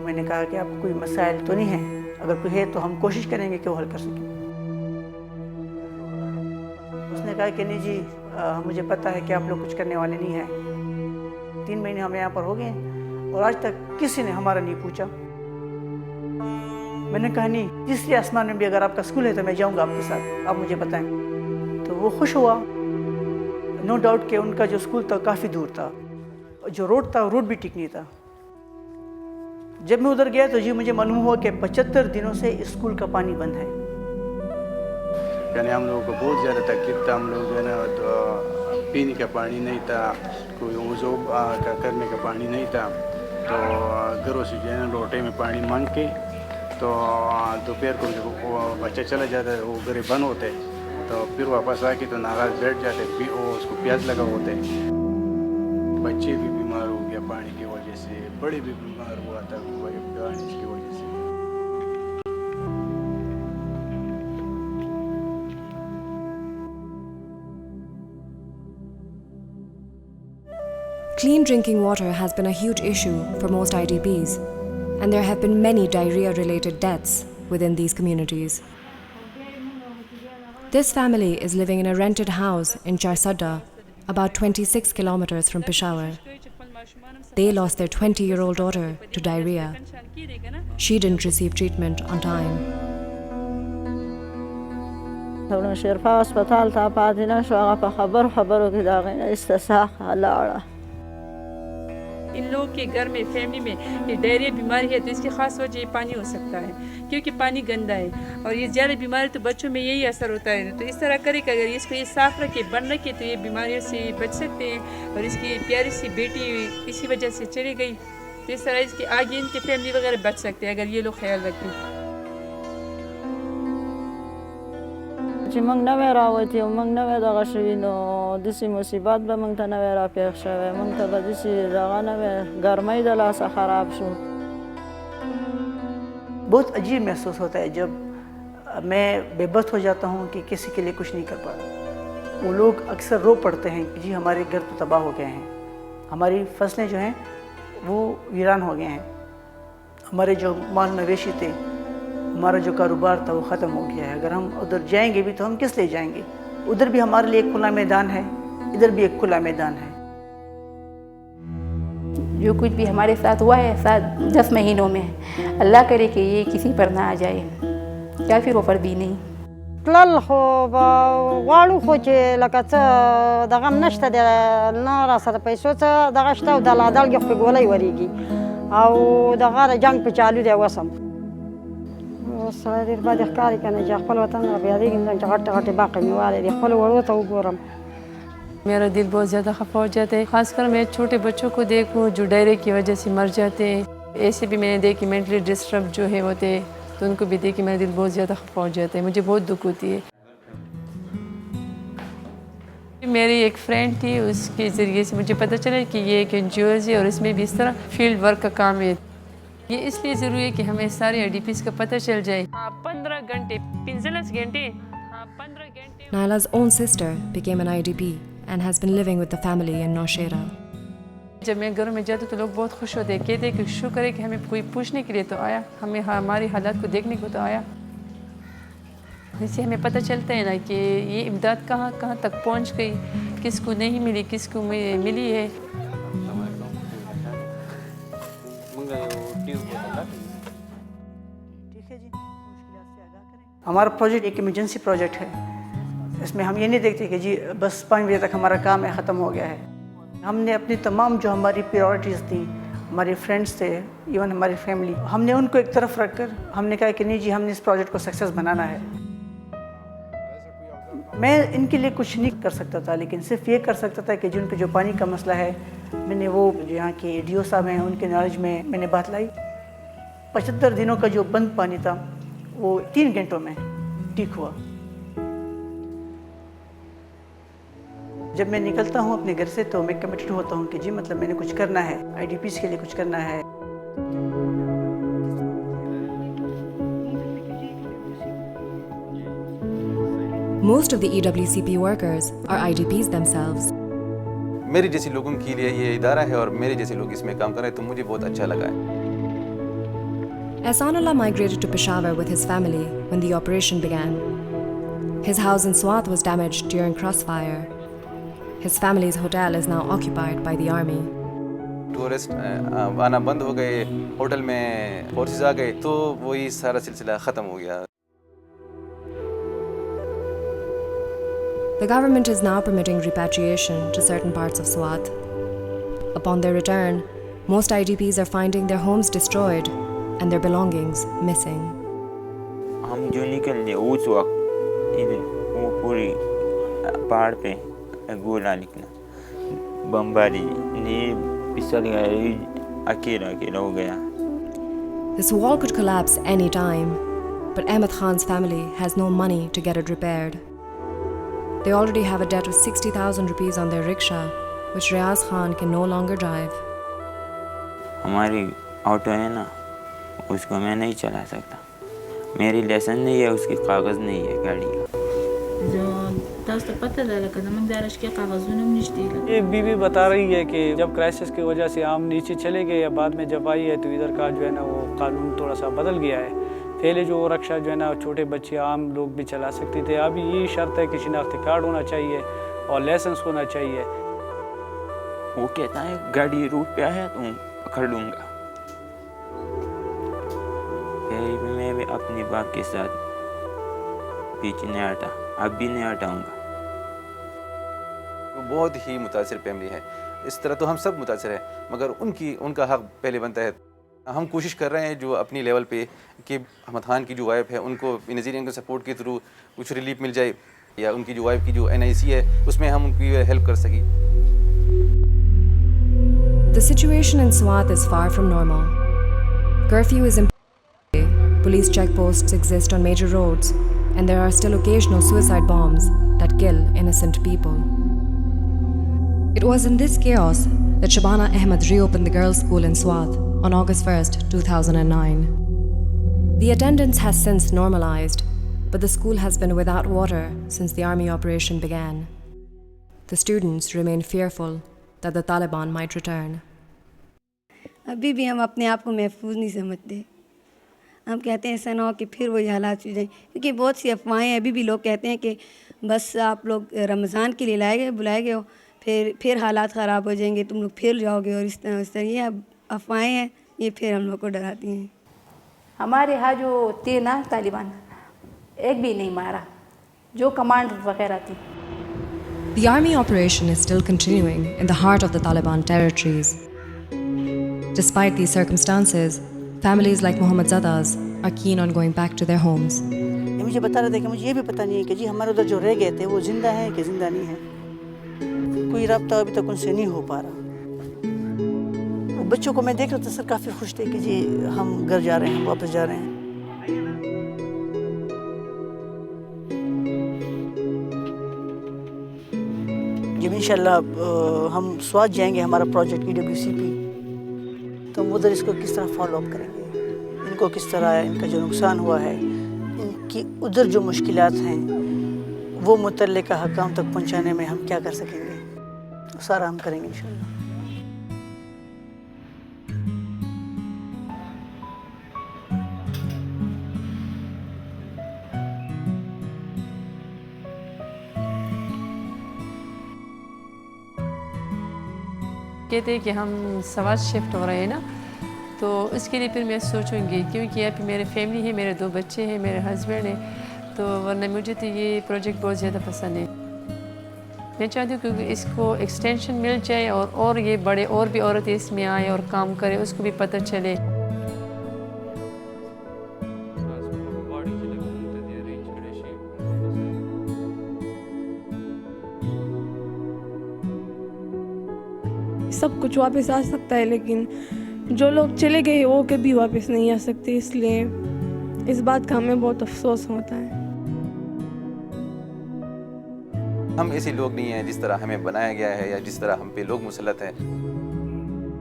میں نے کہا کہ آپ کوئی مسائل تو نہیں ہیں، اگر کوئی ہے تو ہم کوشش کریں گے کہ وہ حل کر سکیں۔ اس نے کہا کہ نہیں جی مجھے پتہ ہے کہ آپ لوگ کچھ کرنے والے نہیں ہیں۔ 3 مہینے ہمیں یہاں پر ہو گئے اور آج تک کسی نے ہمارا نہیں پوچھا۔ میں نے کہا نہیں، تیسرے آسمان میں بھی اگر آپ کا اسکول ہے تو میں جاؤں گا آپ کے ساتھ، آپ مجھے بتائیں۔ تو وہ خوش ہوا۔ نو ڈاؤٹ کہ ان کا جو اسکول تھا کافی دور تھا، جو روڈ تھا روڈ بھی ٹھیک نہیں تھا۔ جب میں ادھر گیا تو جی مجھے معلوم ہوا کہ 75 دنوں سے اسکول کا پانی بند ہے۔ یعنی ہم لوگوں کو بہت زیادہ تکلیف تھا، ہم لوگ جو ہے نا پینے کا پانی نہیں تھا، کوئی وضو کرنے کا پانی نہیں تھا، تو گھروں سے جو ہے نا لوٹے میں پانی مانگ کے، تو دوپہر کو جب وہ بچہ چلا جاتا ہے وہ گھر بند ہوتے، تو پھر واپس آ کے تو ناراض بیٹھ جاتے، وہ اس کو پیاس لگا ہوتے، بچے بھی بیمار ہو گیا پانی کی وجہ سے، بڑے بھی بیمار ہوا تھا پانی کی وجہ سے۔ Clean drinking water has been a huge issue for most IDPs, and there have been many diarrhea-related deaths within these communities. This family is living in a rented house in Charsadda, about 26 kilometers from Peshawar. They lost their 20-year-old daughter to diarrhea. She didn't receive treatment on time. شرفا هسپتال ته پاتې نه شو، هغه په خبرو کې د هغې نه استساق لاړه۔ ان لوگوں کے گھر میں فیملی میں یہ ڈائریا بیماری ہے، تو اس کی خاص وجہ یہ پانی ہو سکتا ہے، کیونکہ پانی گندا ہے اور یہ زیادہ بیماری تو بچوں میں یہی اثر ہوتا ہے۔ تو اس طرح کرے کہ اگر اس کو یہ صاف رکھے بند رکھے تو یہ بیماریوں سے بچ سکتے ہیں۔ اور اس کی پیاری سی بیٹی اسی وجہ سے چلی گئی، تو اس طرح اس کی آگے ان کی فیملی وغیرہ بچ سکتے ہیں اگر یہ لوگ خیال رکھیں۔ چې موږ نوی راوتي او موږ نوی دغه شوي، نو داسې مصیبت به موږ ته نوی راپېښ شوی، موږ ته به داسې دغه نوی ګرمۍ د لاسه خراب شو۔ بہت عجیب محسوس ہوتا ہے جب میں بے بس ہو جاتا ہوں کہ کسی کے لیے کچھ نہیں کر پاتا۔ وہ لوگ اکثر رو پڑتے ہیں کہ جی ہمارے گھر تو تباہ ہو گئے ہیں، ہماری فصلیں جو ہیں وہ ویران ہو گئے ہیں، ہمارے جو مال مویشی تھے، ہمارا جو کاروبار تھا وہ ختم ہو گیا ہے۔ اگر ہم ادھر جائیں گے بھی تو ہم کس لیے جائیں گے؟ ادھر بھی ہمارے لیے ایک کھلا میدان ہے، ادھر بھی ایک کھلا میدان ہے۔ جو کچھ بھی ہمارے ساتھ ہوا ہے 10 مہینوں میں، اللہ کرے کہ یہ کسی پر نہ آ جائے، یا پھر اوپر بھی نہیں۔ تلل خو غواړو خو چې لکه څه دغه هم نشته دی، نه را سره پیسو څه دغه شته او د لادل کې خو پې ګولۍ ورېږي او دغه د جنګ په چالو دی اوس هم. اوس سړی ډېر بد ښکاري که نه چې خپل وطن را یادېږي نه چې غټې غټې باقې مې والې دي، خپلو وړو ته وګورم۔ میرا دل بہت زیادہ خفا ہو جاتا ہے، خاص کر میں چھوٹے بچوں کو دیکھوں جو ڈائریا کی وجہ سے مر جاتے ہیں۔ ایسے بھی میں نے دیکھی مینٹلی ڈسٹرب جو ہے ہوتے ہیں، تو ان کو بھی دیکھ کے میرا دل بہت زیادہ خفا ہو جاتا ہے، مجھے بہت دکھ ہوتی ہے۔ میری ایک فرینڈ تھی، اس کے ذریعے سے مجھے پتہ چلا کہ یہ ایک NGOز ہے اور اس میں بھی اس طرح فیلڈ ورک کا کام ہے۔ یہ اس لیے ضروری ہے کہ ہمیں سارے IDPs کا پتہ چل جائے۔ 15 گھنٹے 15 گھنٹے 15 گھنٹے۔ Naila's own sister became an IDP and has been living with the family in Nowshera. جب میں گھروں میں جاتا تو لوگ بہت خوش ہوتے ہیں، کہتے ہیں کہ شکر ہے کہ ہمیں کوئی پوچھنے کے لیے تو آیا، ہمیں ہماری حالات کو دیکھنے کو تو آیا۔ اس سے ہمیں پتہ چلتا ہے نا کہ یہ امداد کہاں کہاں تک پہنچ گئی، کس کو نہیں ملی، کس کو ملی ہے۔ ہمارا پروجیکٹ ایک ایمرجنسی پروجیکٹ ہے، اس میں ہم یہ نہیں دیکھتے کہ جی بس 5 بجے تک ہمارا کام ہے ختم ہو گیا ہے۔ ہم نے اپنی تمام جو ہماری پریورٹیز تھیں، ہمارے فرینڈس تھے، ایون ہماری فیملی، ہم نے ان کو ایک طرف رکھ کر ہم نے کہا کہ نہیں جی ہم نے اس پروجیکٹ کو سکسیس بنانا ہے۔ میں ان کے لیے کچھ نہیں کر سکتا تھا، لیکن صرف یہ کر سکتا تھا کہ جن کے جو پانی کا مسئلہ ہے، میں نے وہ جو یہاں کے DO صاحب ہیں ان کے نالج میں میں نے بات لائی۔ 75 دنوں کا جو بند پانی تھا وہ 3 گھنٹوں میں ٹھیک ہوا۔ جب میں نکلتا ہوں اپنے گھر سے تو میں کمیٹڈ ہوتا ہوں کہ جی مطلب میں نے کچھ کرنا ہے، IDPs کے لیے کچھ کرنا ہے۔ Most of the EWCP workers are IDPs themselves. میری جیسے لوگوں کے لیے یہ ادارہ ہے اور میرے جیسے لوگ اس میں کام کر رہے ہیں تو مجھے بہت اچھا لگا ہے۔ Ehsanullah migrated to Peshawar with his family when the operation began. His house in Swat was damaged during crossfire. His family's hotel is now occupied by the army. Tourist آنا بند ہو گئے, ہوٹل میں فورسز آ گئے, تو وہی سارا سلسلہ ختم ہو گیا. The government is now permitting repatriation to certain parts of Swat. Upon their return, most IDPs are finding their homes destroyed and their belongings missing. ہم جو نکل گئے اس وقت وہ پوری پہاڑ پہ گولا نکلا, بمباری نہیں پسل گئے, اکیلا ہو گیا. This wall could collapse any time, but Ahmed Khan's family has no money to get it repaired. They already have a debt of 60,000 rupees on their rickshaw, which Riaz Khan can no longer drive. ہماری auto ہے نا, اس کو میں نہیں چلا سکتا, میری lesson نہیں ہے, اس کی کاغذ نہیں ہے گاڑی کا. تاسو ته پته ده لکه زموږ د رشکې کاغذونه هم نشته. یہ بیوی بتا رہی ہے کہ جب کرائسس کی وجہ سے عام نیچے چلے گئے یا بعد میں جب آئی ہے تو ادھر کا جو ہے نا وہ قانون تھوڑا سا بدل گیا ہے. پہلے جو رکشا جو ہے نا چھوٹے بچے عام لوگ بھی چلا سکتے تھے, اب یہ شرط ہے کہ شناختی کارڈ ہونا چاہیے اور لائسنس ہونا چاہیے. وہ کہتا ہے گاڑی روٹ پہ آیا تو پکڑ لوں گا. پھر میں بھی اپنے باپ کے ساتھ پیچھے نہیں ہٹا, اب بھی نہیں ہٹاؤں گا. بہت ہی متاثر فیملی ہے. اس طرح تو ہم سب متاثر ہیں, مگر ان کا حق پہلے بنتا ہے. ہم کوشش کر رہے ہیں جو اپنی لیول پہ کہ احمد خان کی جو وائف ہے ان کو نظیر ان کے سپورٹ کے تھرو کچھ ریلیف مل جائے, یا ان کی جو وائف کی جو NIC ہے اس میں ہم ان کی ہیلپ کر سکیں. The situation in Swat is far from normal. Curfew is in place, police checkposts exist on major roads, and there are still occasional suicide bombs that kill innocent people. It was in this chaos that Shabana Ahmed reopened the girls' school in Swat on August 1st, 2009. The attendance has since normalized, but the school has been without water since the army operation began. The students remain fearful that the Taliban might return. ابھی بھی ہم اپنے آپ کو محفوظ نہیں سمجھتے. ہم کہتے ہیں ایسا نہ ہو کہ پھر وہی حالات ہو جائیں, کیونکہ بہت سی افواہیں ابھی بھی لوگ کہتے ہیں کہ بس آپ لوگ رمضان کے لیے بلائے گئے ہو, پھر حالات خراب ہو جائیں گے, تم لوگ پھر جاؤ گے, اور اس طرح یہ اب افواہیں ہیں, یہ پھر ہم لوگ کو ڈراتی ہیں. ہمارے ہاں جو تھے نا طالبان, ایک بھی نہیں مارا, جو کمانڈ وغیرہ تھی. The army operation is still continuing in the heart of the Taliban territories. Despite these circumstances, families like Muhammad Zada's are keen on going back to their homes. یہ مجھے بتا رہے تھے کہ مجھے یہ بھی پتہ نہیں ہے کہ جی ہمارے ادھر جو رہ گئے تھے وہ زندہ ہیں کہ زندہ نہیں ہیں. کوئی رابطہ ابھی تک ان سے نہیں ہو پا رہا. وہ بچوں کو میں دیکھ رہا تھا سر, کافی خوش تھے کہ جی ہم گھر جا رہے ہیں, واپس جا رہے ہیں. جب انشاءاللہ ہم سوات جائیں گے, ہمارا پروجیکٹ PWCP, تو ہم ادھر اس کو کس طرح فالو اپ کریں گے, ان کو کس طرح ان کا جو نقصان ہوا ہے, ان کی ادھر جو مشکلات ہیں وہ متعلقہ حکام تک پہنچانے میں ہم کیا کر سکیں گے, وہ سارا ہم کریں گے انشاءاللہ. کہتے ہیں کہ ہم سوات شفٹ ہو رہے ہیں نا, تو اس کے لیے پھر میں سوچوں گی, کیونکہ یہاں پہ میرے فیملی ہے, میرے 2 بچے ہیں, میرے ہسبینڈ ہیں, تو ورنہ مجھے تو یہ پروجیکٹ بہت زیادہ پسند ہے. میں چاہتی ہوں کہ اس کو ایکسٹینشن مل جائے اور یہ بڑے اور بھی عورتیں اس میں آئیں اور کام کریں, اس کو بھی پتہ چلے. سب کچھ واپس آ سکتا ہے, لیکن جو لوگ چلے گئے وہ کبھی واپس نہیں آ سکتے, اس لیے اس بات کا ہمیں بہت افسوس ہوتا ہے. ہم ایسے لوگ نہیں ہیں جس طرح ہمیں بنایا گیا ہے یا جس طرح ہم پہ لوگ مسلط ہیں.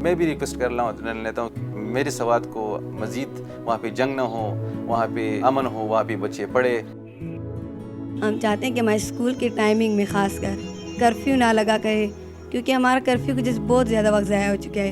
میں بھی ریکویسٹ کر لیتا ہوں میرے سوات کو مزید وہاں پہ جنگ نہ ہو, وہاں پہ امن ہو, وہاں پہ بچے پڑھے. ہم چاہتے ہیں کہ ہمارے اسکول کی ٹائمنگ میں خاص کر کرفیو نہ لگا کرے, کیونکہ ہمارا کرفیو کی جیسے بہت زیادہ وقت ضائع ہو چکا ہے.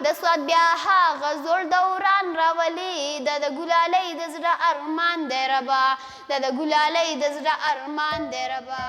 د سواد بیا هغه زوړ دوران راولي، دا د ګلالۍ د زړه ارمان دی ربا، دا د ګلالۍ د زړه ارمان دی ربا.